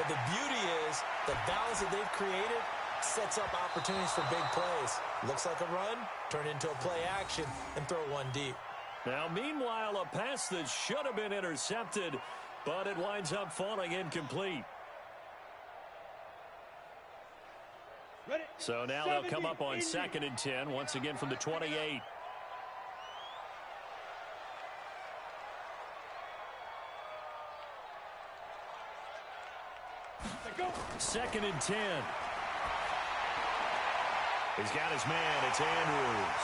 But the beauty is the balance that they've created sets up opportunities for big plays. Looks like a run, turn into a play action, and throw one deep. Now, meanwhile, a pass that should have been intercepted, but it winds up falling incomplete. So now they'll come up on 2nd and 10, once again from the 28. Second and 10. He's got his man. It's Andrews.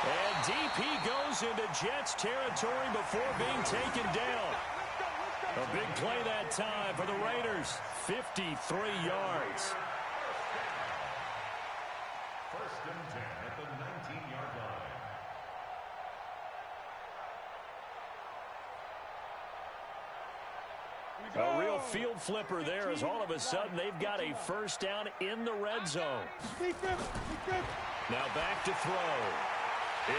And deep he goes into Jets territory before being taken down. A big play that time for the Raiders. 53 yards. First and 10 at the 19-yard line. A real field flipper there as all of a sudden they've got a first down in the red zone. Now back to throw.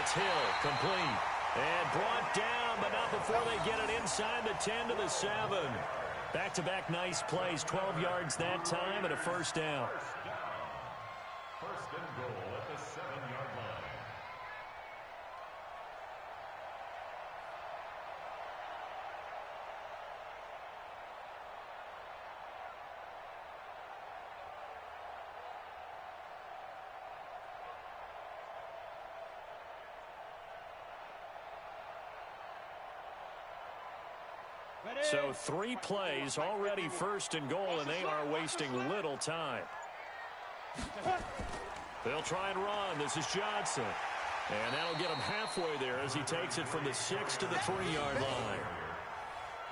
It's Hill, complete. And brought down, but not before they get it inside the 10 to the 7. Back-to-back nice plays, 12 yards that time and a first down. First and goal at the 7-yard line. So 3 plays, already first and goal, and they are wasting little time. They'll try and run. This is Johnson. And that'll get him halfway there as he takes it from the 6 to the 3-yard line.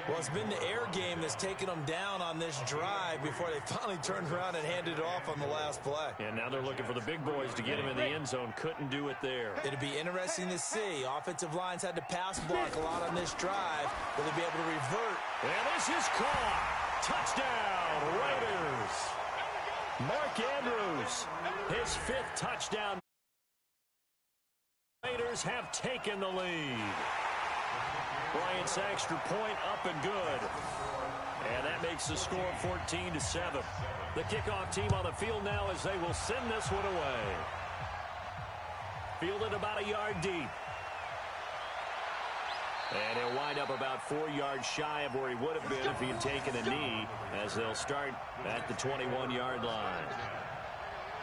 Well, it's been the air game that's taken them down on this drive before they finally turned around and handed it off on the last play. And now they're looking for the big boys to get him in the end zone. Couldn't do it there. It'd be interesting to see. Offensive lines had to pass block a lot on this drive. Will they be able to revert? And this is caught. Touchdown, Raiders. Mark Andrews, his 5th touchdown. Raiders have taken the lead. Bryant's extra point up and good. And that makes the score 14-7. The kickoff team on the field now as they will send this one away. Fielded about a yard deep. And he'll wind up about 4 yards shy of where he would have been if he had taken a knee, as they'll start at the 21-yard line.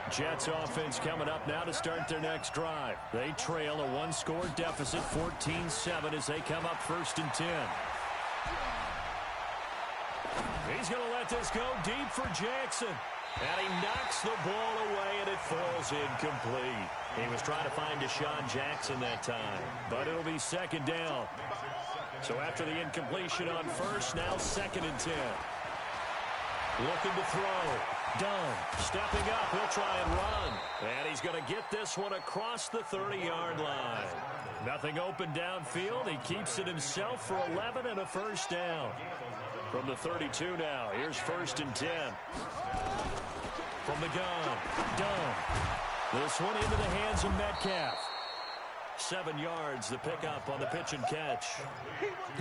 Jets offense coming up now to start their next drive. They trail a 1-score deficit, 14-7, as they come up 1st and 10. He's going to let this go deep for Jackson. And he knocks the ball away, and it falls incomplete. He was trying to find Deshaun Jackson that time, but it'll be 2nd down. So after the incompletion on 1st, now 2nd and 10. Looking to throw. Dunn stepping up. He'll try and run. And he's going to get this one across the 30-yard line. Nothing open downfield. He keeps it himself for 11 and a first down. From the 32 now. Here's 1st and 10. From the gun. Dunn. This one into the hands of Metcalf. 7 yards, the pickup on the pitch and catch.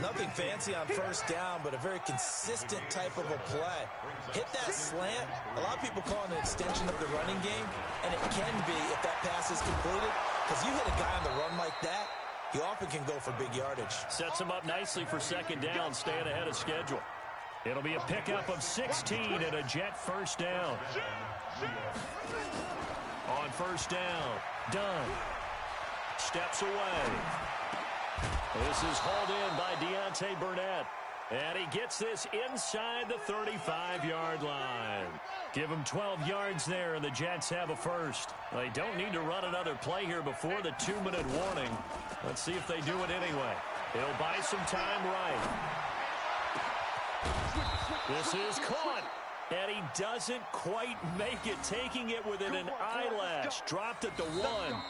Nothing fancy on 1st down, but a very consistent type of a play. Hit that slant. A lot of people call it an extension of the running game, and it can be if that pass is completed, because you hit a guy on the run like that, he often can go for big yardage. Sets him up nicely for 2nd down, staying ahead of schedule. It'll be a pickup of 16 and a Jet first down. On 1st down, Dunn steps away. This is hauled in by Deontay Burnett. And he gets this inside the 35-yard line. Give him 12 yards there, and the Jets have a first. They don't need to run another play here before the 2-minute warning. Let's see if they do it anyway. It'll buy some time right. This is caught. And he doesn't quite make it, taking it within an eyelash. Dropped at the 1.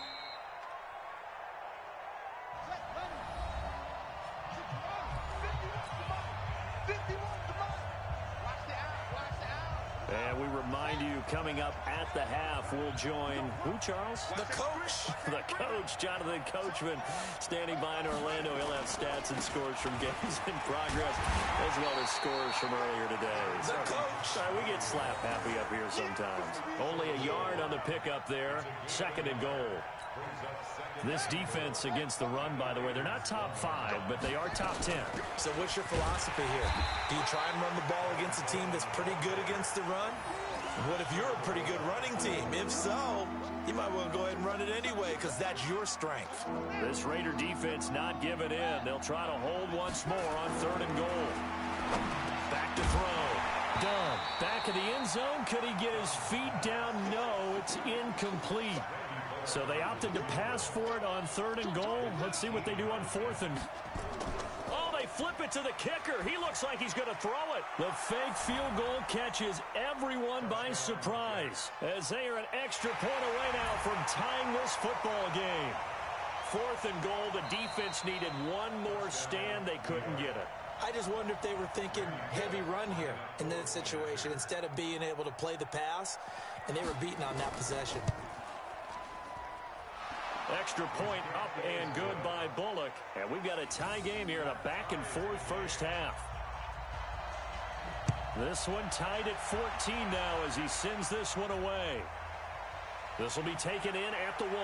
And we remind you, coming up at the half, we'll join who, Charles? The coach. The coach, Jonathan Coachman, standing by in Orlando. He'll have stats and scores from games in progress, as well as scores from earlier today. The coach. Sorry, we get slap happy up here sometimes. Only a yard on the pickup there. 2nd and goal. This defense against the run, by the way, they're not top 5, but they are top 10. So what's your philosophy here? Do you try and run the ball against a team that's pretty good against the run? What if you're a pretty good running team? If so, you might want to go ahead and run it anyway because that's your strength. This Raider defense not giving in. They'll try to hold once more on 3rd and goal. Back to throw. Dunn. Back in the end zone. Could he get his feet down? No, it's incomplete. So they opted to pass for it on 3rd and goal. Let's see what they do on 4th and... Oh, they flip it to the kicker. He looks like he's going to throw it. The fake field goal catches everyone by surprise as they are an extra point away now from tying this football game. 4th and goal. The defense needed one more stand. They couldn't get it. I just wonder if they were thinking heavy run here in that situation instead of being able to play the pass, and they were beaten on that possession. Extra point up and good by Bullock. And we've got a tie game here in a back-and-forth first half. This one tied at 14 now as he sends this one away. This will be taken in at the 1.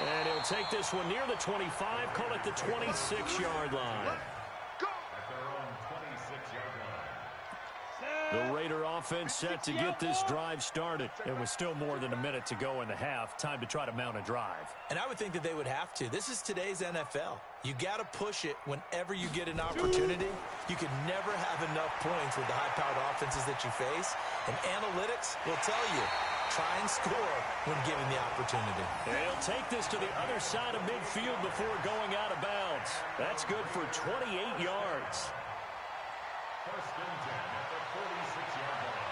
And he'll take this one near the 25, call it the 26-yard line. The Raider offense set to get this drive started. It was still more than a minute to go in the half. Time to try to mount a drive. And I would think that they would have to. This is today's NFL. You got to push it whenever you get an opportunity. You can never have enough points with the high-powered offenses that you face. And analytics will tell you, try and score when given the opportunity. And he'll take this to the other side of midfield before going out of bounds. That's good for 28 yards. 1st and 10 at the 46-yard line.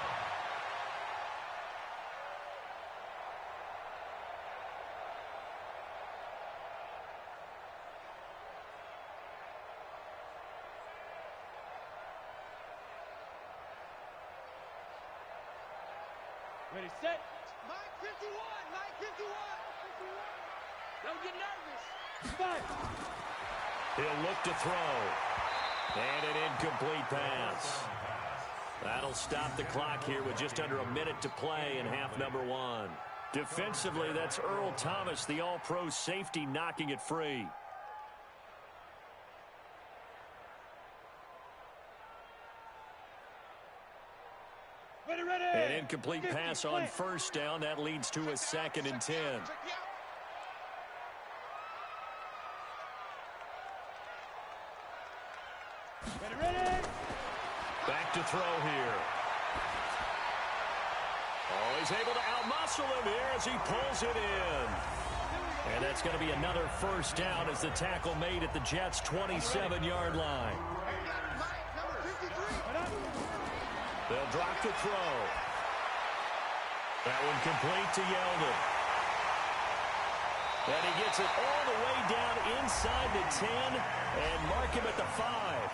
Ready, set. Mike 51, Mike 51. Don't get nervous. Fight. He'll look to throw. And an incomplete pass. That'll stop the clock here with just under a minute to play in half number 1. Defensively, that's Earl Thomas, the all-pro safety, knocking it free. Ready, ready. An incomplete pass on 1st down. That leads to a 2nd and 10. Ready, ready. Back to throw here. Oh, he's able to outmuscle him here as he pulls it in. And that's going to be another 1st down as the tackle made at the Jets' 27-yard line. They'll drop the throw. That one complete to Yeldon. And he gets it all the way down inside the 10 and mark him at the 5.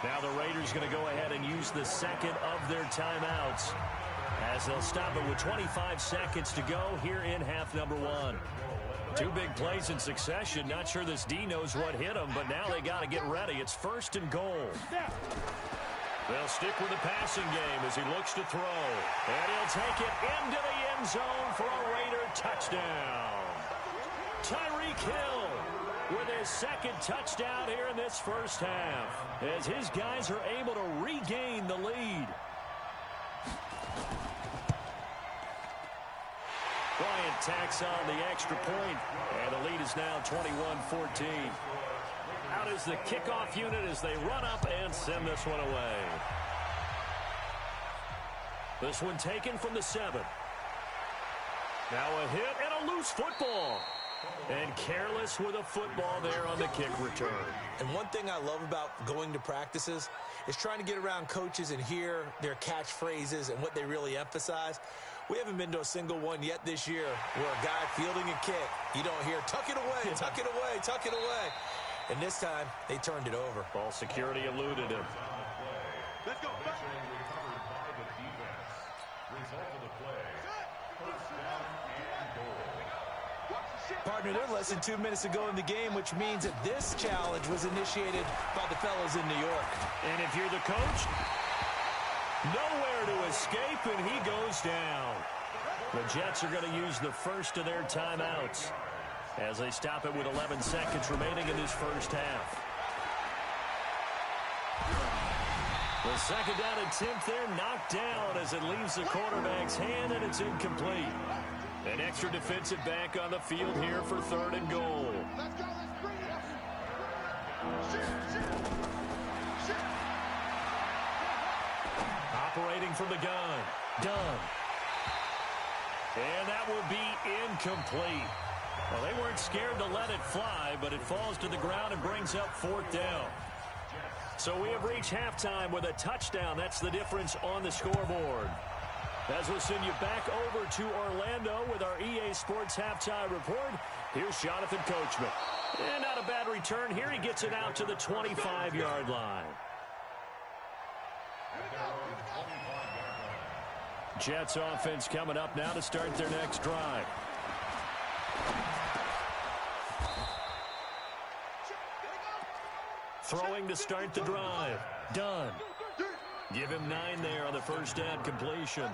Now the Raiders going to go ahead and use the 2nd of their timeouts as they'll stop it with 25 seconds to go here in half number 1. 2 big plays in succession. Not sure this D knows what hit him, but now they got to get ready. It's 1st and goal. They'll stick with the passing game as he looks to throw. And he'll take it into the end zone for a Raider touchdown. Tyreek Hill with his 2nd touchdown here in this first half as his guys are able to regain the lead. Bryant tacks on the extra point, and the lead is now 21-14. Out is the kickoff unit as they run up and send this one away. This one taken from the 7. Now a hit and a loose football. And careless with a football there on the kick return. And one thing I love about going to practices is trying to get around coaches and hear their catchphrases and what they really emphasize. We haven't been to a single one yet this year where a guy fielding a kick, you don't hear, tuck it away, tuck it away, tuck it away. And this time, they turned it over. Ball security eluded him. Let's go. Eventually recovered by the defense. Result of the play, first down and goal. Partner, they're less than 2 minutes to go in the game, which means that this challenge was initiated by the fellas in New York. And if you're the coach, nowhere to escape, and he goes down. The Jets are going to use the first of their timeouts as they stop it with 11 seconds remaining in this first half. The second down attempt there knocked down as it leaves the quarterback's hand, and it's incomplete. An extra defensive back on the field here for third and goal. Let's go. Let's bring it up. Shoot. Operating from the gun. Done. And that will be incomplete. Well, they weren't scared to let it fly, but it falls to the ground and brings up fourth down. So we have reached halftime with a touchdown. That's the difference on the scoreboard. As we'll send you back over to Orlando with our EA Sports Halftime Report, here's Jonathan Coachman. And not a bad return here. He gets it out to the 25-yard line. Jets offense coming up now to start their next drive. Throwing to start the drive. Done. Give him 9 there on the first down completion.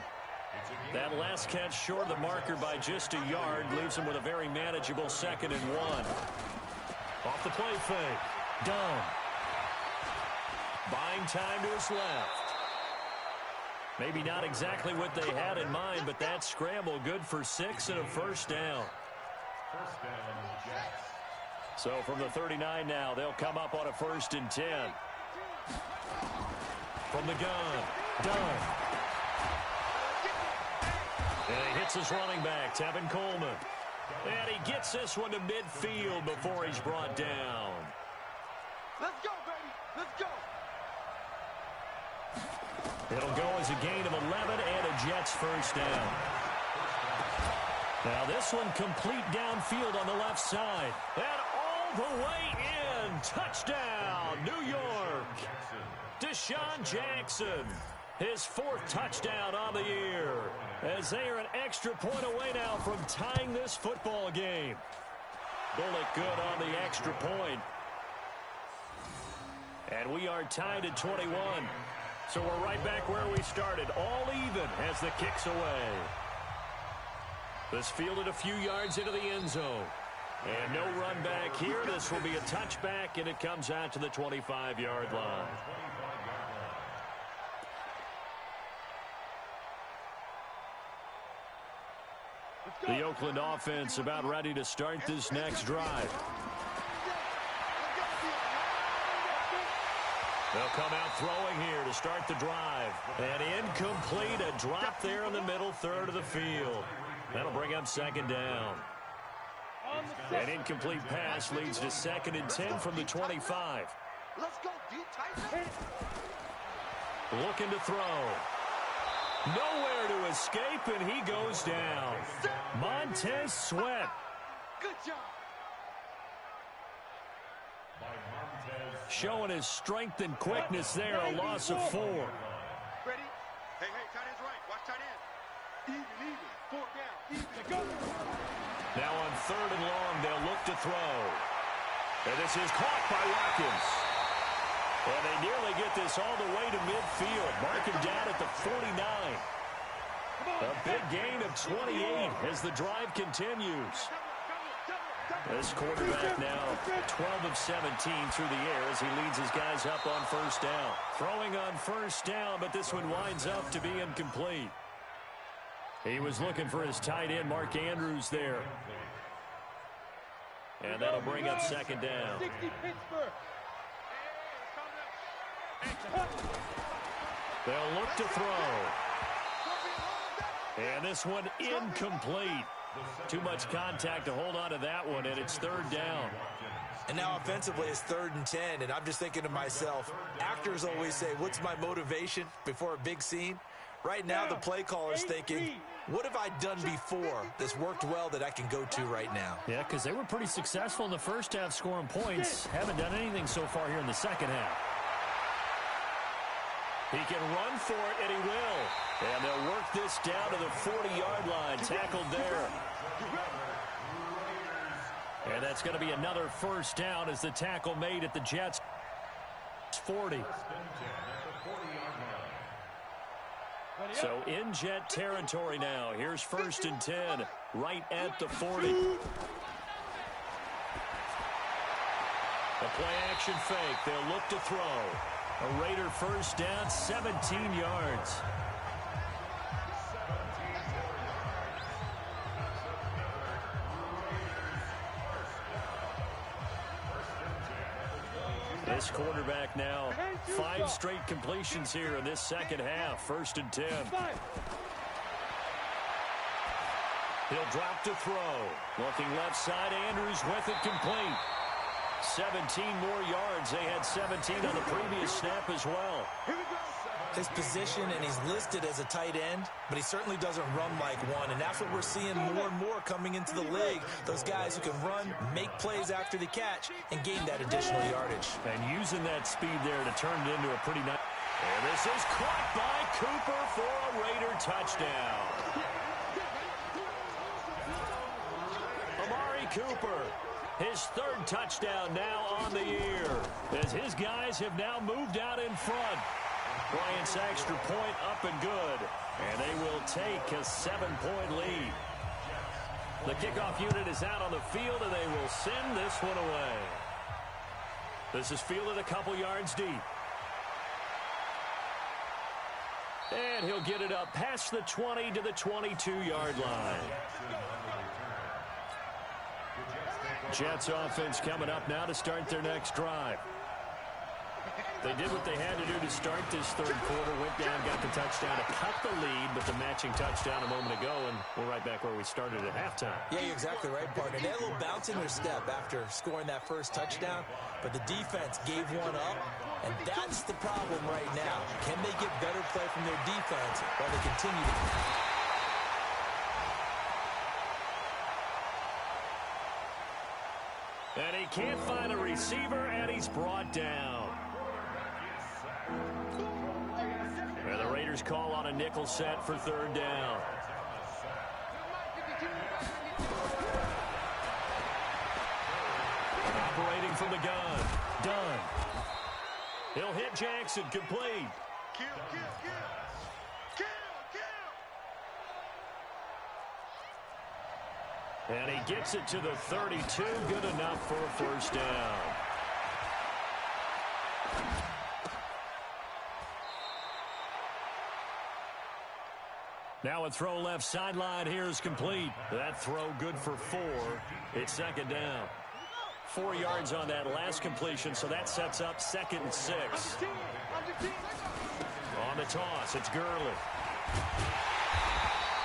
That last catch short of the marker by just a yard leaves him with a very manageable 2nd and 1. Off the play fake. Done. Buying time to his left. Maybe not exactly what they had in mind, but that scramble good for 6 and a first down. First down, Jets. So from the 39 now, they'll come up on a 1st and 10. From the gun. Done. And he hits his running back, Tevin Coleman. And he gets this one to midfield before he's brought down. Let's go, baby. Let's go. It'll go as a gain of 11 and a Jets first down. Now this one complete downfield on the left side. And all the way in. Touchdown, New York. Deshaun Jackson. His 4th touchdown on the year. As they are an extra point away now from tying this football game. Bullet good on the extra point. And we are tied at 21. So we're right back where we started. All even as the kick's away. This fielded a few yards into the end zone. And no run back here. This will be a touchback, and it comes out to the 25-yard line. The Oakland offense about ready to start this next drive. They'll come out throwing here to start the drive. And incomplete, a drop there in the middle third of the field. That'll bring up 2nd down. An incomplete pass leads to 2nd and 10 from the 25. Let's go, deep tight. Looking to throw. Nowhere to escape, and he goes down. Montez Sweat. Good job. Showing his strength and quickness there, a loss of 4. Ready? Hey, tight end's right. Watch tight end. Even. 4 down. Even. Go. Now on 3rd and long, they'll look to throw. And this is caught by Watkins. And they nearly get this all the way to midfield. Mark him down at the 49. A big gain of 28 as the drive continues. This quarterback now 12 of 17 through the air as he leads his guys up on 1st down. Throwing on 1st down, but this one winds up to be incomplete. He was looking for his tight end, Mark Andrews, there. And that'll bring up 2nd down. 60 Pittsburgh. They'll look to throw. And this one incomplete. Too much contact to hold on to that one, and it's 3rd down. And now offensively it's 3rd and 10, and I'm just thinking to myself, actors always say, what's my motivation before a big scene? Right now the play caller's thinking, what have I done before that's worked well that I can go to right now? Yeah, because they were pretty successful in the first half scoring points. Haven't done anything so far here in the second half. He can run for it, and he will. And they'll work this down to the 40-yard line. Tackled there. And that's going to be another first down as the tackle made at the Jets' 40. So in Jet territory now. Here's 1st and 10 right at the 40. A play-action fake. They'll look to throw. A Raider first down, 17 yards. This quarterback now, 5 straight completions here in this second half. 1st and 10. He'll drop to throw. Looking left side, Andrews with it complete. 17 more yards. They had 17 on the previous snap as well. His position, and he's listed as a tight end, but he certainly doesn't run like one, and that's what we're seeing more and more coming into the league. Those guys who can run, make plays after the catch, and gain that additional yardage. And using that speed there to turn it into a pretty nice... And this is caught by Cooper for a Raider touchdown. Amari Cooper, his 3rd touchdown now on the year, as his guys have now moved out in front. Bryant's extra point up and good, and they will take a 7-point lead. The kickoff unit is out on the field, and they will send this one away. This is fielded a couple yards deep. And he'll get it up past the 20 to the 22-yard line. Jets offense coming up now to start their next drive. They did what they had to do to start this 3rd quarter. Went down, got the touchdown to cut the lead, but the matching touchdown a moment ago, and we're right back where we started at halftime. Yeah, you're exactly right, partner. They had a little bounce in their step after scoring that first touchdown, but the defense gave one up, and that's the problem right now. Can they get better play from their defense while they continue to... And he can't find a receiver, and he's brought down. And the Raiders call on a nickel set for 3rd down. Operating from the gun. Done. He'll hit Jackson. Complete. Kill. And he gets it to the 32. Good enough for a first down. Now a throw left sideline here is complete. That throw good for 4. It's 2nd down. 4 yards on that last completion, so that sets up 2nd and 6. On the toss, it's Gurley.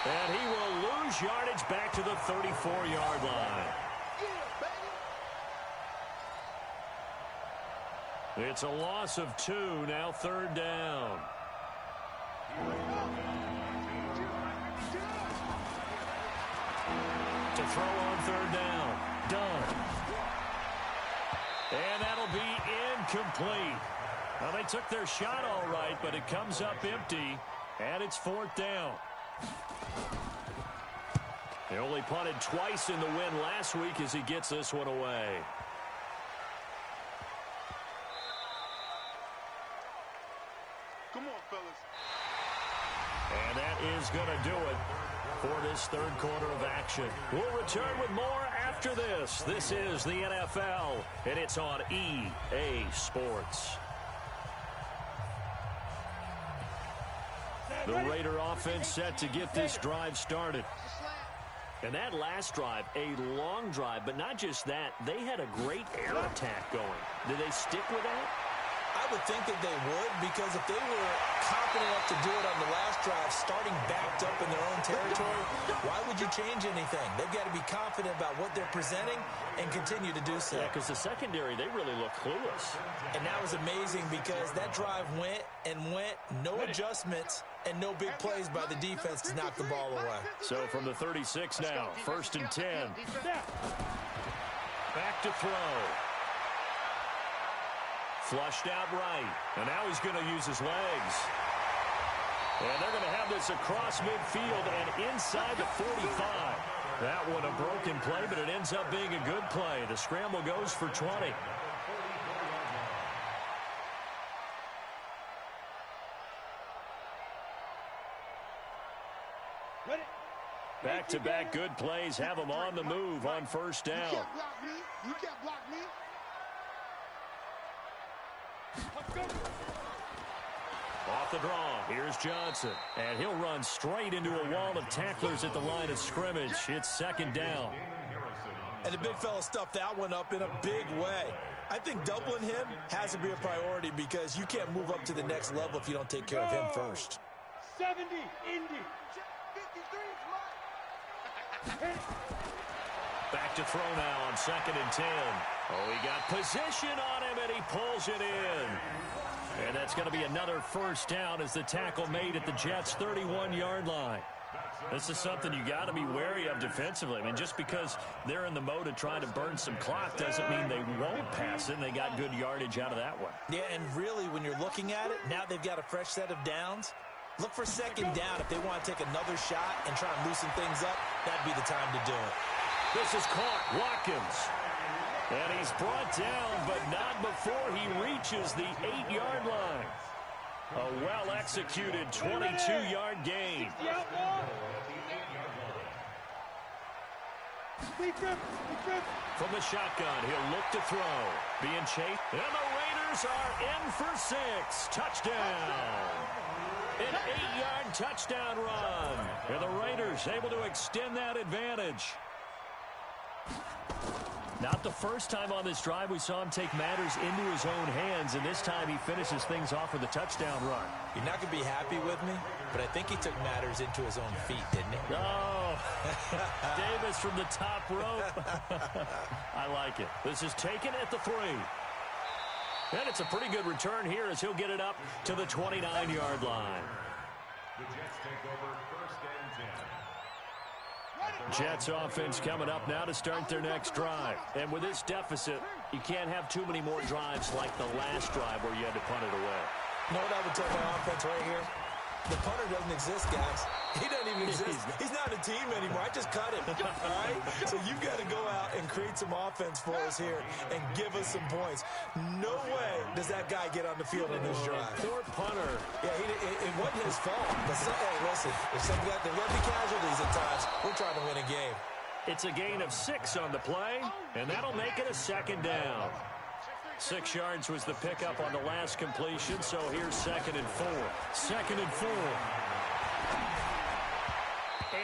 And he will lose yardage back to the 34-yard line. It's a loss of 2, now 3rd down. To throw on 3rd down. Done. And that'll be incomplete. Well, they took their shot all right, but it comes up empty, and it's 4th down. They only punted twice in the win last week as he gets this one away. Come on, fellas. And that is going to do it for this 3rd quarter of action. We'll return with more after this. This is the NFL, and it's on EA Sports. The Raider offense set to get this drive started. And that last drive, a long drive, but not just that. They had a great air attack going. Did they stick with that? I would think that they would, because if they were confident enough to do it on the last drive, starting backed up in their own territory, why would you change anything? They've got to be confident about what they're presenting and continue to do so. Yeah, because the secondary, they really look clueless. And that was amazing because that drive went and went, no adjustments, and no big plays by the defense to knock the ball away. So from the 36 now, 1st and 10. Back to throw. Flushed out right. And now he's going to use his legs. And they're going to have this across midfield and inside the 45. That one a broken play, but it ends up being a good play. The scramble goes for 20. Back-to-back good plays have them on the move on first down. You can't block me. You can't block me. Off the draw, here's Johnson. And he'll run straight into a wall of tacklers at the line of scrimmage. It's second down. And the big fella stuffed that one up in a big way. I think doubling him has to be a priority because you can't move up to the next level if you don't take care of him first. 70, Indy. Back to throw now on 2nd and 10. Oh, he got position on him, and he pulls it in. And that's going to be another first down as the tackle made at the Jets' 31-yard line. This is something you got to be wary of defensively. I mean, just because they're in the mode of trying to burn some clock doesn't mean they won't pass it, and they got good yardage out of that one. Yeah, and really, when you're looking at it, now they've got a fresh set of downs. Look for second down if they want to take another shot and try and loosen things up. That'd be the time to do it. This is caught. Watkins. And he's brought down, but not before he reaches the 8-yard line. A well-executed 22-yard gain. From the shotgun, he'll look to throw. Being chased. And the Raiders are in for 6. Touchdown. An 8-yard touchdown run. And the Raiders able to extend that advantage. Not the first time on this drive we saw him take matters into his own hands, and this time he finishes things off with a touchdown run. You're not going to be happy with me, but I think he took matters into his own feet, didn't he? Oh, Davis from the top rope. I like it. This is taken at the 3. And it's a pretty good return here as he'll get it up to the 29-yard line. The Jets take over 1st and 10. Jets offense coming up now to start their next drive. And with this deficit, you can't have too many more drives like the last drive where you had to punt it away. You know what I would tell my offense right here? The punter doesn't exist, guys. He doesn't even exist. He's not a team anymore. I just cut him. All right? So you've got to go out and create some offense for us here and give us some points. No way does that guy get on the field in this drive. Poor punter. Yeah, it wasn't his fault. But hey, listen, if there's going to be casualties at times, we're trying to win a game. It's a gain of 6 on the play, and that'll make it a second down. 6 yards was the pickup on the last completion, so here's 2nd and 4. 2nd and 4.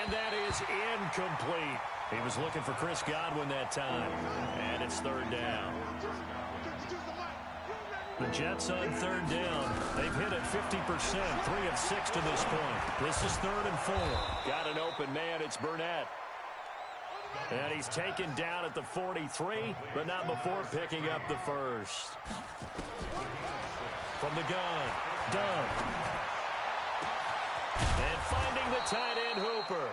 And that is incomplete. He was looking for Chris Godwin that time. And it's 3rd down. The Jets on 3rd down. They've hit it 50%, 3 of 6 to this point. This is 3rd and 4. Got an open man. It's Burnett. And he's taken down at the 43, but not before picking up the first. From the gun, Dunn. And finding the tight end, Hooper.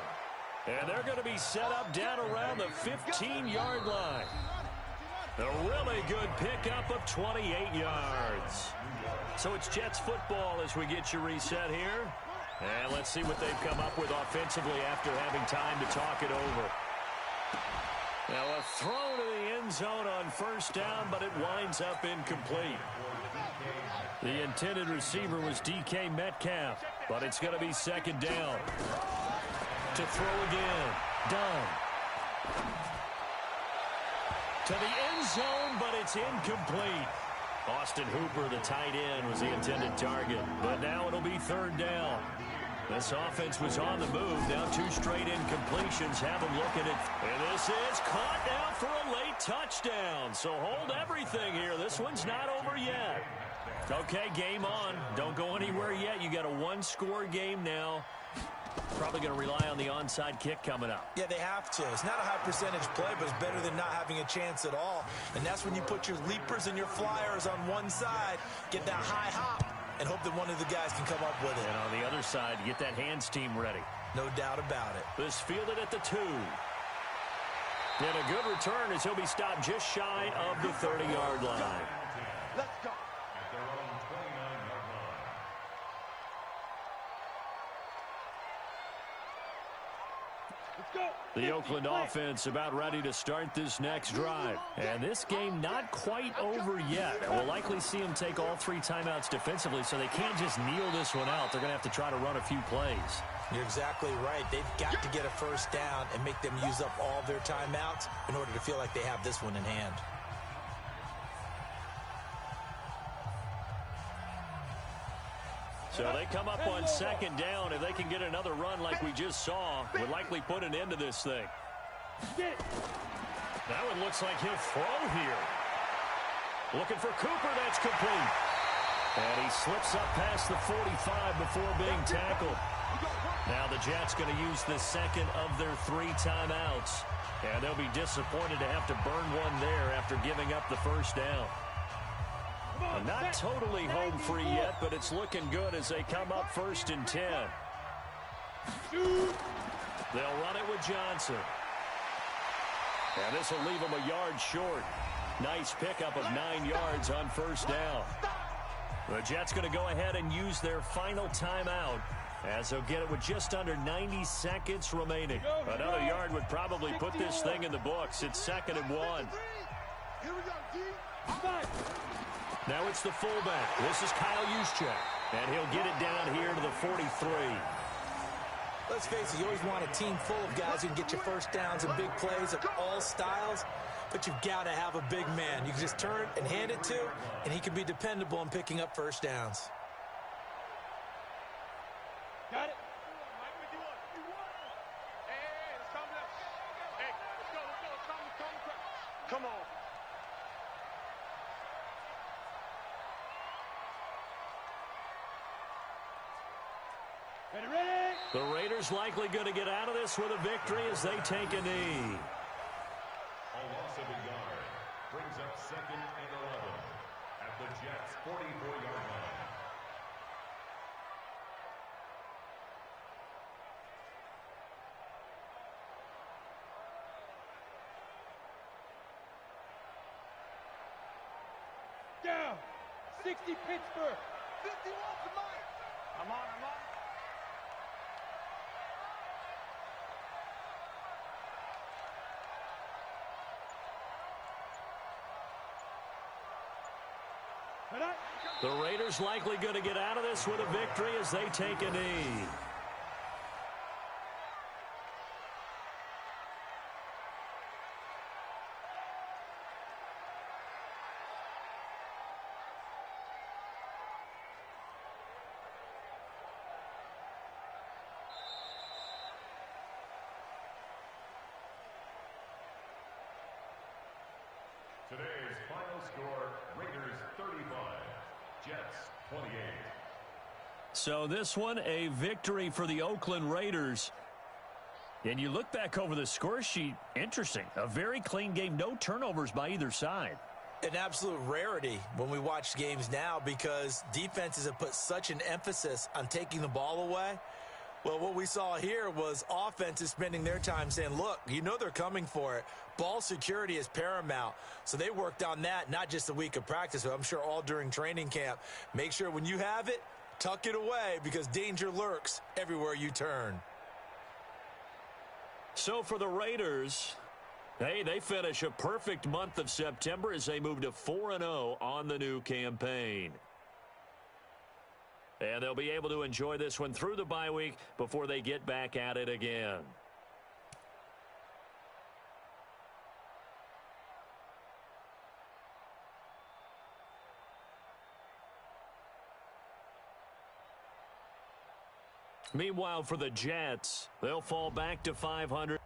And they're going to be set up down around the 15-yard line. A really good pickup of 28 yards. So it's Jets football as we get you reset here. And let's see what they've come up with offensively after having time to talk it over. Now a throw to the end zone on first down, but it winds up incomplete. The intended receiver was DK Metcalf, but it's going to be 2nd down. To throw again. Dunn. To the end zone, but it's incomplete. Austin Hooper, the tight end, was the intended target, but now it'll be 3rd down. This offense was on the move. Now 2 straight incompletions have them looking at. And this is caught now for a late touchdown. So hold everything here. This one's not over yet. Okay, game on. Don't go anywhere yet. You got a 1-score game now. Probably going to rely on the onside kick coming up. Yeah, they have to. It's not a high percentage play, but it's better than not having a chance at all. And that's when you put your leapers and your flyers on one side, get that high hop, and hope that one of the guys can come up with it. And on the other side, get that hands team ready. No doubt about it. This fielded at the 2. And a good return as he'll be stopped just shy of the 30-yard line. Let's go. The Oakland offense about ready to start this next drive. And this game not quite over yet. And we'll likely see them take all 3 timeouts defensively, so they can't just kneel this one out. They're going to have to try to run a few plays. You're exactly right. They've got to get a first down and make them use up all their timeouts in order to feel like they have this one in hand. So they come up on second down. If they can get another run like we just saw, would likely put an end to this thing. That one looks like he'll throw here. Looking for Cooper. That's complete. And he slips up past the 45 before being tackled. Now the Jets going to use the second of their 3 timeouts. And they'll be disappointed to have to burn one there after giving up the first down. Not totally home free yet, but it's looking good as they come up 1st and 10. They'll run it with Johnson. And this will leave them a yard short. Nice pickup of 9 yards on first down. The Jets going to go ahead and use their final timeout as they'll get it with just under 90 seconds remaining. Another yard would probably put this thing in the books. It's 2nd and 1. Now it's the fullback. This is Kyle Juszczyk. And he'll get it down here to the 43. Let's face it, you always want a team full of guys who can get you first downs and big plays of all styles, but you've got to have a big man you can just turn and hand it to, and he can be dependable in picking up first downs. Got it. Hey, it's coming up. Hey, let's go. Come on. Ready? The Raiders likely going to get out of this with a victory as they take a knee. A loss of a yard brings up 2nd and 11 at the Jets' 44-yard line. Down. 60 Pittsburgh. 51 to Mike. I'm on. The Raiders likely going to get out of this with a victory as they take a knee. Today's final score, Raiders 35, Jets 28. So this one, a victory for the Oakland Raiders. And you look back over the score sheet, interesting. A very clean game, no turnovers by either side. An absolute rarity when we watch games now because defenses have put such an emphasis on taking the ball away. Well, what we saw here was offenses spending their time saying, look, you know they're coming for it. Ball security is paramount. So they worked on that, not just a week of practice, but I'm sure all during training camp. Make sure when you have it, tuck it away because danger lurks everywhere you turn. So for the Raiders, hey, they finish a perfect month of September as they move to 4-0 on the new campaign. And they'll be able to enjoy this one through the bye week before they get back at it again. Meanwhile, for the Jets, they'll fall back to 500.